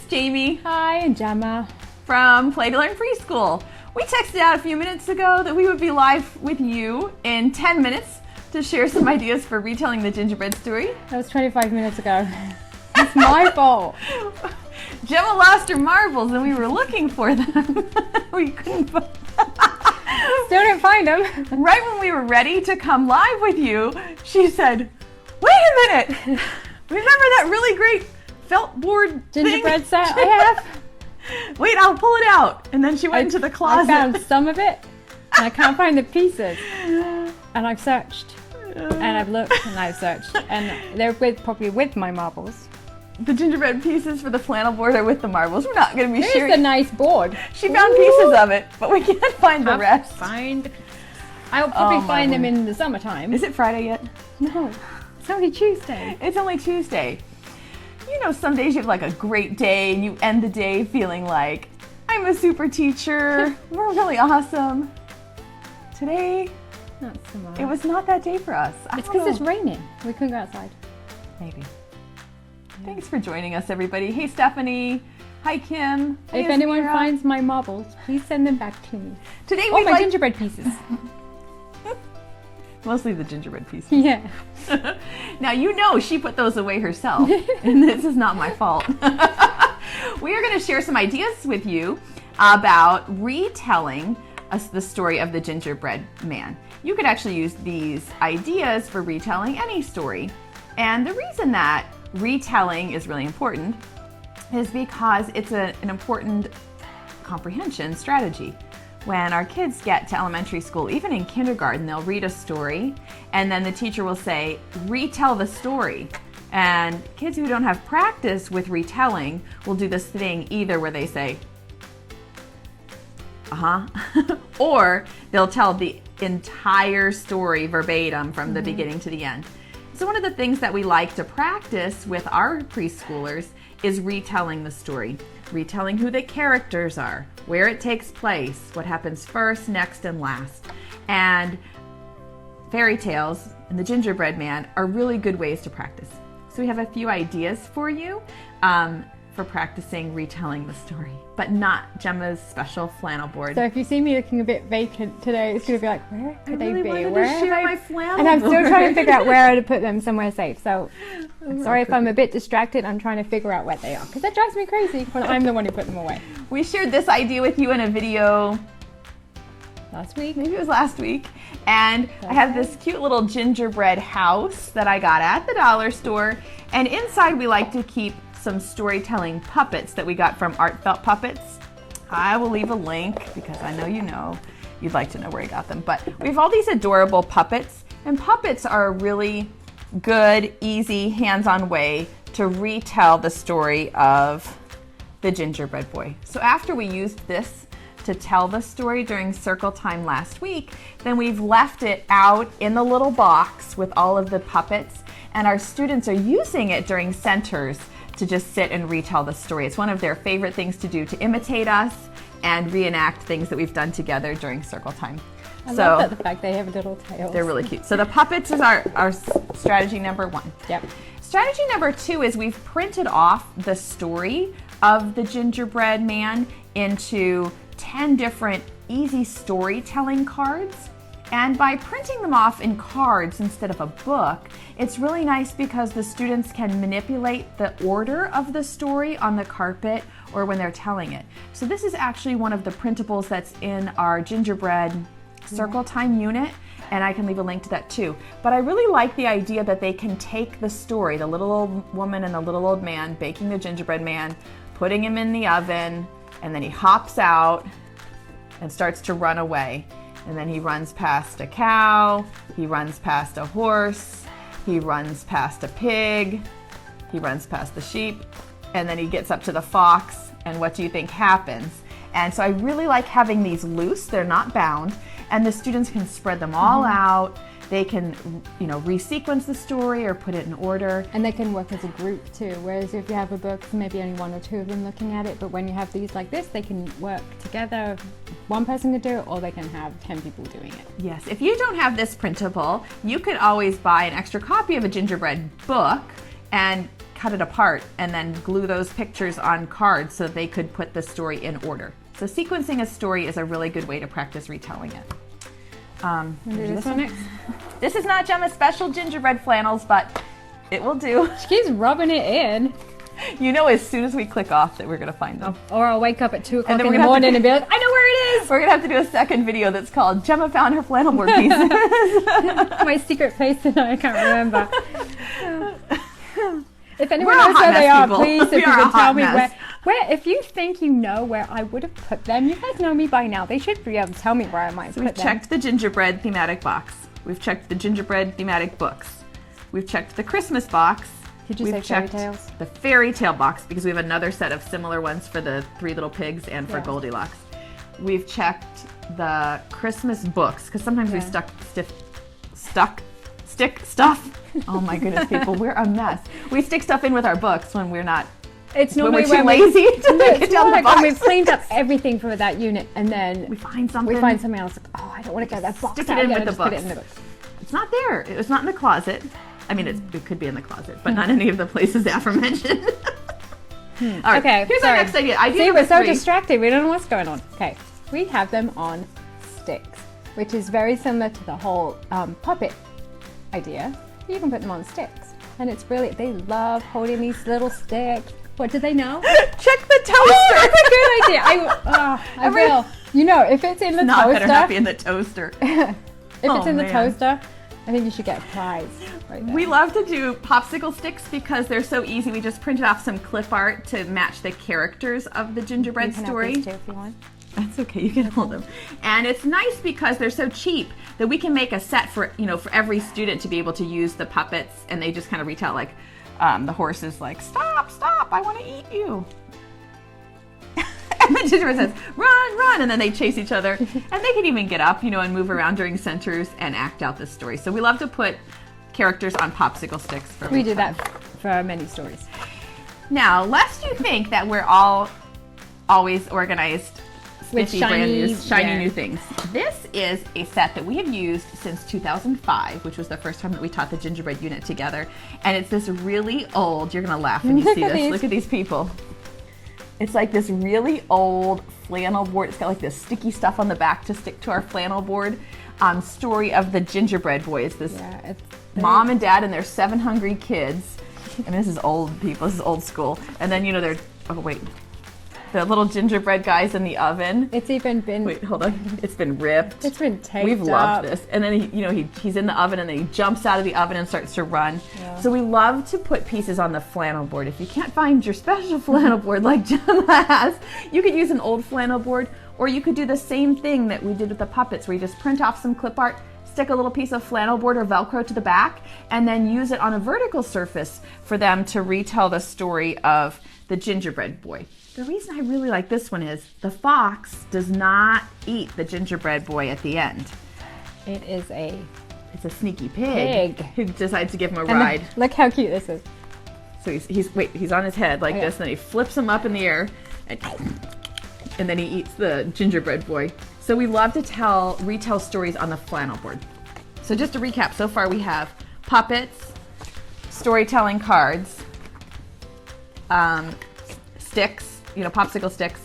Jamie. Hi, and Gemma. From Play to Learn Preschool. We texted out a few minutes ago that we would be live with you in 10 minutes to share some ideas for retelling the gingerbread story. That was 25 minutes ago. It's my fault. Gemma lost her marbles and we were looking for them. We couldn't find Still didn't find them. Right when we were ready to come live with you, she said, wait a minute. Remember that really great felt board Gingerbread thing? set I have? Wait, I'll pull it out. And then she went into the closet. I found some of it, and I can't find the pieces. And I've searched, and I've looked, and I've searched, and they're probably with my marbles. The gingerbread pieces for the flannel board are with the marbles. We're not going to be sharing. Here's the nice board. She found pieces of it, but we can't find the rest. I'll probably find them in the summertime. Is it Friday yet? No, it's only Tuesday. It's only Tuesday. You know, some days you have like a great day and you end the day feeling like, I'm a super teacher. We're really awesome. Today, Not so much. it was not that day for us. It's because it's raining. We couldn't go outside. Maybe. Thanks for joining us, everybody. Hey, Stephanie. Hi, Kim. Hey, If anyone Azmira. finds my marbles, please send them back to me. Today Oh, we my like gingerbread pieces. mostly the gingerbread pieces. Yeah. Now you know she put those away herself, and this is not my fault. We are going to share some ideas with you about retelling the story of the Gingerbread Man. You could actually use these ideas for retelling any story. And the reason that retelling is really important is because it's an important comprehension strategy. When our kids get to elementary school, even in kindergarten, they'll read a story and then the teacher will say, retell the story. And kids who don't have practice with retelling will do this thing either where they say, or they'll tell the entire story verbatim from the beginning to the end. So one of the things that we like to practice with our preschoolers is retelling the story. Retelling who the characters are, where it takes place, what happens first, next, and last. And fairy tales and the Gingerbread Man are really good ways to practice. So we have a few ideas for you for practicing retelling the story, but not Gemma's special flannel board. So if you see me looking a bit vacant today, it's going to be like, where could they be? Wanted Where to have share I- my flannel And I'm still board. trying to figure out where to put them somewhere safe. So I'm sorry if I'm a bit distracted. I'm trying to figure out where they are because that drives me crazy when I'm the one who put them away. We shared this idea with you in a video Last week. maybe it was last week, and I have this cute little gingerbread house that I got at the dollar store, and inside we like to keep some storytelling puppets that we got from Artfelt Puppets. I will leave a link because I know you'd like to know where I got them, but we have all these adorable puppets, and puppets are a really good, easy, hands-on way to retell the story of the gingerbread boy. So after we used this to tell the story during circle time last week, then we've left it out in the little box with all of the puppets, and our students are using it during centers to just sit and retell the story. It's one of their favorite things to do, to imitate us and reenact things that we've done together during circle time. I love that the fact they have little tails. They're really cute. So the puppets is our strategy number one. Yep. Strategy number two is we've printed off the story of the Gingerbread Man into 10 different easy storytelling cards. And by printing them off in cards instead of a book, it's really nice because the students can manipulate the order of the story on the carpet or when they're telling it. So this is actually one of the printables that's in our gingerbread circle time unit, and I can leave a link to that too. But I really like the idea that they can take the story, the little old woman and the little old man baking the gingerbread man, putting him in the oven, and then he hops out and starts to run away. And then he runs past a cow, he runs past a horse, he runs past a pig, he runs past the sheep, and then he gets up to the fox, and what do you think happens? And so I really like having these loose, they're not bound, and the students can spread them all out. They can, resequence the story or put it in order. And they can work as a group too. Whereas if you have a book, maybe only one or two of them looking at it. But when you have these like this, they can work together. One person can do it, or they can have 10 people doing it. Yes, if you don't have this printable, you could always buy an extra copy of a gingerbread book and cut it apart and then glue those pictures on cards so they could put the story in order. So sequencing a story is a really good way to practice retelling it. Do this one next. This is not Gemma's special gingerbread flannels, but it will do. She keeps rubbing it in. You know, as soon as we click off that we're going to find them. Or I'll wake up at 2 o'clock then in we're the gonna have to morning and be like, I know where it is! We're going to have to do a second video that's called Gemma Found Her Flannel Board Pieces. My secret place that I can't remember. If anyone We're a knows hot where they mess, are, people. please, if We you are a could tell hot me mess. where, if you think you know where I would have put them, you guys know me by now. They should be able to tell me where I might So put we've them. checked the gingerbread thematic box. We've checked the gingerbread thematic books. We've checked the Christmas box. Did you We've say fairy checked tales? the fairy tale box because we have another set of similar ones for the Three Little Pigs and for Yeah. Goldilocks. We've checked the Christmas books because sometimes we stick stuff. Oh my goodness, people, we're a mess. We stick stuff in with our books when we're not. It's When normally we're too when lazy to No, take it it's down more the like when box. we've cleaned up everything for that unit and then We find something. we find something else. Like, oh, I don't want to get that box Stick it out in again, with the just put it books. in the book. It's not there. It was not in the closet. I mean, it could be in the closet, but not any of the places aforementioned. All right. Okay, Here's sorry. our next idea. Idea See, number we're so 3. distracted. We don't know what's going on. Okay, we have them on sticks, which is very similar to the whole puppet idea. You can put them on sticks, and it's really, they love holding these little sticks. What do they know? Check the toaster. Oh, that's a good idea. I will. You know, if it's in the Not better not toaster, be in the toaster. if Oh, it's in the man. toaster, I think you should get a prize right there. We love to do popsicle sticks because they're so easy. We just printed off some clip art to match the characters of the gingerbread You can have story. these too if you want. That's okay, you can hold them. And it's nice because they're so cheap that we can make a set for, for every student to be able to use the puppets, and they just kind of retell, like the horse is like, stop, I want to eat you. And the gingerbread says, run, run, and then they chase each other. And they can even get up, and move around during centers and act out the story. So we love to put characters on popsicle sticks. For We did retelling. that for many stories. Now, lest you think that we're all always organized, With spiffy, brand new, shiny yeah. new things. This is a set that we have used since 2005, which was the first time that we taught the gingerbread unit together. And it's this really old, you're gonna laugh when you Look see at this. these. Look at these people. It's like this really old flannel board. It's got like this sticky stuff on the back to stick to our flannel board. Story of the gingerbread boys. This Yeah, it's mom and dad and their 7 hungry kids. And this is old people. This is old school. And then they're the little gingerbread guys in the oven. It's even been. Wait, hold on. It's been ripped. It's been taped We've loved up. this. And then he's in the oven and then he jumps out of the oven and starts to run. Yeah. So we love to put pieces on the flannel board. If you can't find your special flannel board like Gemma has, you could use an old flannel board, or you could do the same thing that we did with the puppets, where you just print off some clip art, stick a little piece of flannel board or Velcro to the back, and then use it on a vertical surface for them to retell the story of the gingerbread boy. The reason I really like this one is the fox does not eat the gingerbread boy at the end. It's a sneaky pig who decides to give him a and ride. Look how cute this is. So he's on his head like this, and then he flips him up in the air, and then he eats the gingerbread boy. So we love to retell stories on the flannel board. So just to recap, so far we have puppets, storytelling cards, sticks, popsicle sticks,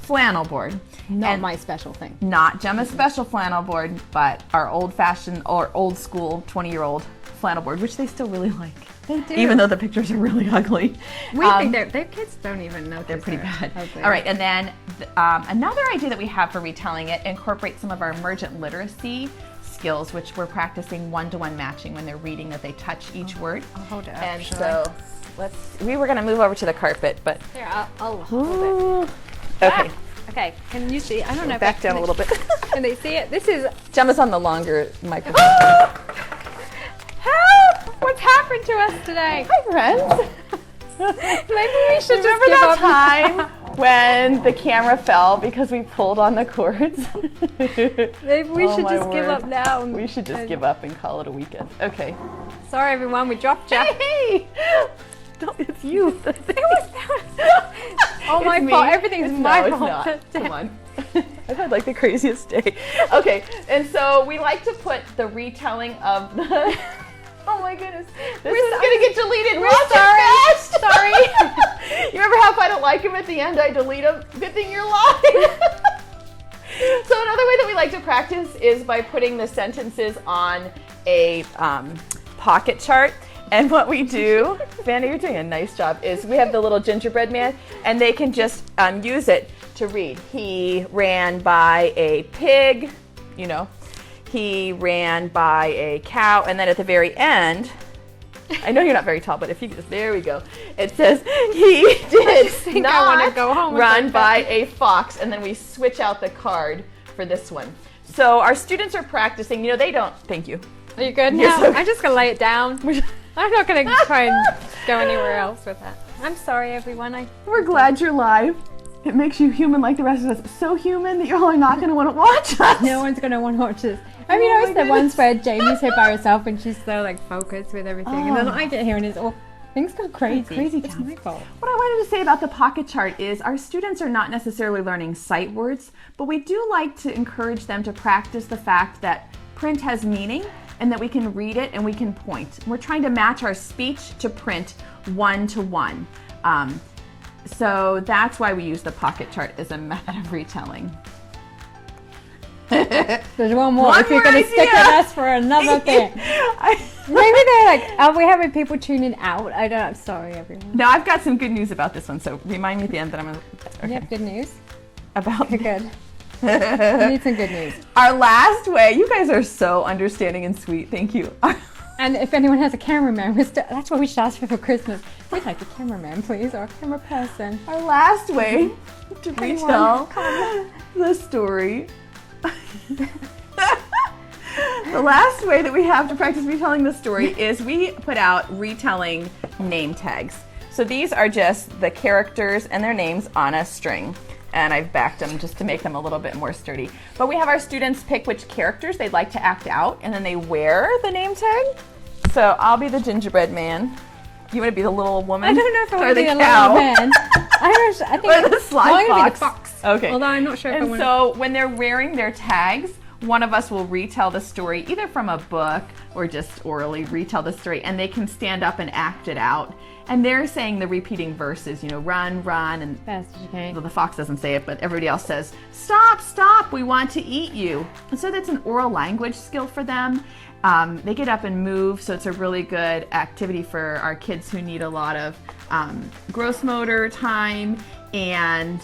flannel board. Not And my special thing. not Gemma's special flannel board, but our old-fashioned or old school 20-year-old flannel board, which they still really like. They do. Even though the pictures are really ugly. We think their kids don't even know They're pretty bad. ugly. All right, and then another idea that we have for retelling it incorporates some of our emergent literacy skills, which we're practicing one-to-one matching when they're reading, that they touch each word. I'll hold it up. And shall so we were going to move over to the carpet, but I? Here, I'll hold it. okay, Okay, can you see? I don't know. back down a little bit. Can they see it? This is. Gemma's on the longer microphone. Help! What's happened to us today? Hi, friends. Maybe we should Remember just give that up. time when the camera fell because we pulled on the cords? Maybe we Oh should my just give word. up now. We should just give up and call it a weekend. Okay. Sorry, everyone. We dropped you. Hey! No, it's you. All my It's me. fault. Everything's my no, fault. It's not. Come on. I've had like the craziest day. Okay, and so we like to put the retelling of the Oh my goodness. This is going to get deleted. We're Watch sorry. it fast. Sorry. You remember how if I don't like them at the end, I delete them? Good thing you're live. So another way that we like to practice is by putting the sentences on a pocket chart. And what we do, Vanna, you're doing a nice job, is we have the little gingerbread man, and they can just use it to read. He ran by a pig, you know. He ran by a cow, and then at the very end, I know you're not very tall, but if you just, there we go. It says, he did not run by a fox, and then we switch out the card for this one. So our students are practicing, you know, they don't, thank you. Are you good You're now? so- I'm just going to lay it down. I'm not going to try and go anywhere else with that. I'm sorry, everyone. We're glad you're live. It makes you human like the rest of us. So human that y'all are not going to want to watch us. No one's going to want to watch this. Have you noticed the ones where Jamie's here by herself and she's so like focused with everything, and then I get here and it's all things go crazy. Crazy It's town. my fault. What I wanted to say about the pocket chart is our students are not necessarily learning sight words, but we do like to encourage them to practice the fact that print has meaning and that we can read it and we can point. We're trying to match our speech to print 1-to-1. So that's why we use the pocket chart as a method of retelling. There's one more. One if you're more going to stick idea. with us for another thing. Maybe they're like, are we having people tuning out? I don't know. Sorry, everyone. Now I've got some good news about this one, so remind me at the end that I'm going to... You have good news? About Okay, good. I need some good news. Our last way, you guys are so understanding and sweet. Thank you. And if anyone has a cameraman, that's what we should ask for Christmas. We'd like a cameraman, please, or a camera person. Our last way to Anyone, retell come. the story. The last way that we have to practice retelling the story is we put out retelling name tags. So these are just the characters and their names on a string. And I've backed them just to make them a little bit more sturdy. But we have our students pick which characters they'd like to act out, and then they wear the name tag. So I'll be the gingerbread man. You want to be the little woman? I don't know if I or want to the be a cow? little man. I think Or the slime I'm gonna be fox. the fox. Okay. Although I'm not sure if I And want so when they're wearing their tags, one of us will retell the story either from a book or just orally retell the story, and they can stand up and act it out. And they're saying the repeating verses, you know, run, run, and best as you can. well, the fox doesn't say it, but everybody else says, stop, stop, we want to eat you. And so that's an oral language skill for them. They get up and move, so it's a really good activity for our kids who need a lot of gross motor time and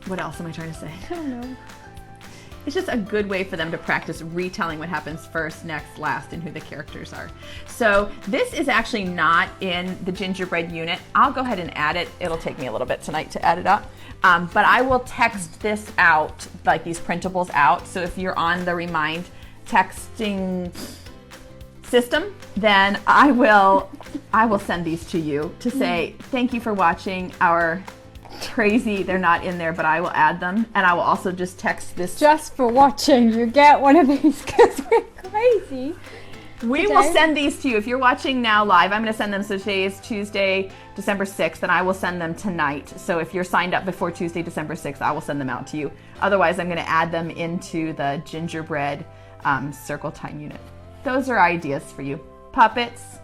what else am I trying to say? I don't know. It's just a good way for them to practice retelling what happens first, next, last, and who the characters are. So this is actually not in the gingerbread unit. I'll go ahead and add it. It'll take me a little bit tonight to add it up. But I will text this out, like these printables out. So if you're on the Remind texting system, then I will send these to you to say, thank you for watching our crazy, they're not in there, but I will add them, and I will also just text this. Just for watching, you get one of these because we're crazy. We will send these to you. If you're watching now live, I'm going to send them. So today is Tuesday, December 6th, and I will send them tonight. So if you're signed up before Tuesday, December 6th, I will send them out to you. Otherwise, I'm going to add them into the gingerbread circle time unit. Those are ideas for you. Puppets,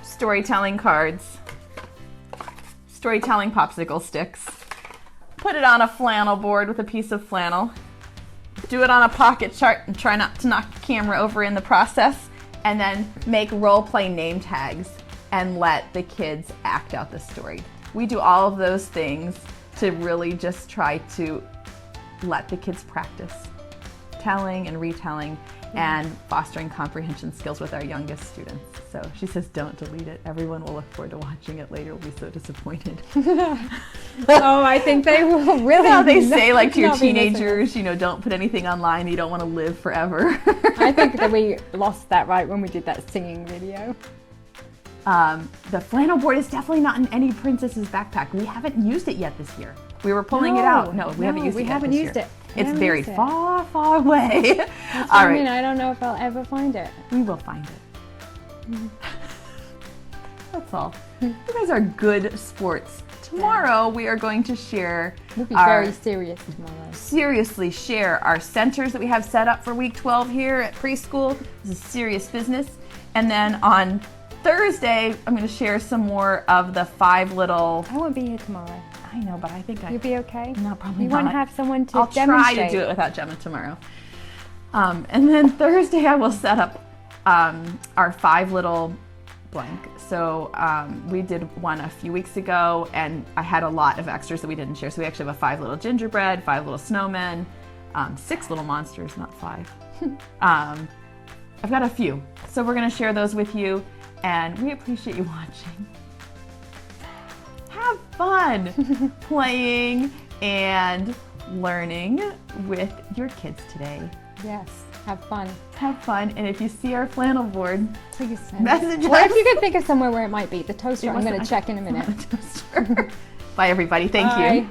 storytelling cards, storytelling popsicle sticks. Put it on a flannel board with a piece of flannel. Do it on a pocket chart and try not to knock the camera over in the process. And then make role play name tags and let the kids act out the story. We do all of those things to really just try to let the kids practice telling and retelling and fostering comprehension skills with our youngest students. So she says, don't delete it. Everyone will look forward to watching it later. Will be so disappointed. Oh, I think they will really. No, they say like to your not be missing teenagers, you know, don't put anything online. You don't want to live forever. I think that we lost that right when we did that singing video. The flannel board is definitely not in any princess's backpack. We haven't used it yet this year. We were pulling it out. No, we haven't used it yet this year. It's buried far, far away. I mean, I don't know if I'll ever find it. We will find it. That's all. You guys are good sports. Tomorrow we are going to share We'll be very serious tomorrow. Seriously share our centers that we have set up for week 12 here at Preschool. This is serious business. And then on Thursday, I'm going to share some more of the 5 little... I won't be here tomorrow. I know, but I think You'll be okay? No, probably you not. You want to have someone to I'll demonstrate. try to do it without Gemma tomorrow. And then Thursday I will set up our 5 little blank. So we did one a few weeks ago, and I had a lot of extras that we didn't share. So we actually have a 5 little gingerbread, 5 little snowmen, 6 little monsters, not 5. I've got a few. So we're going to share those with you, and we appreciate you watching. Have fun playing and learning with your kids today. Yes, have fun. Have fun, and if you see our flannel board, please send message us. Or if you can think of somewhere where it might be. The toaster, I'm going to check in a minute. Bye, everybody. Thank you.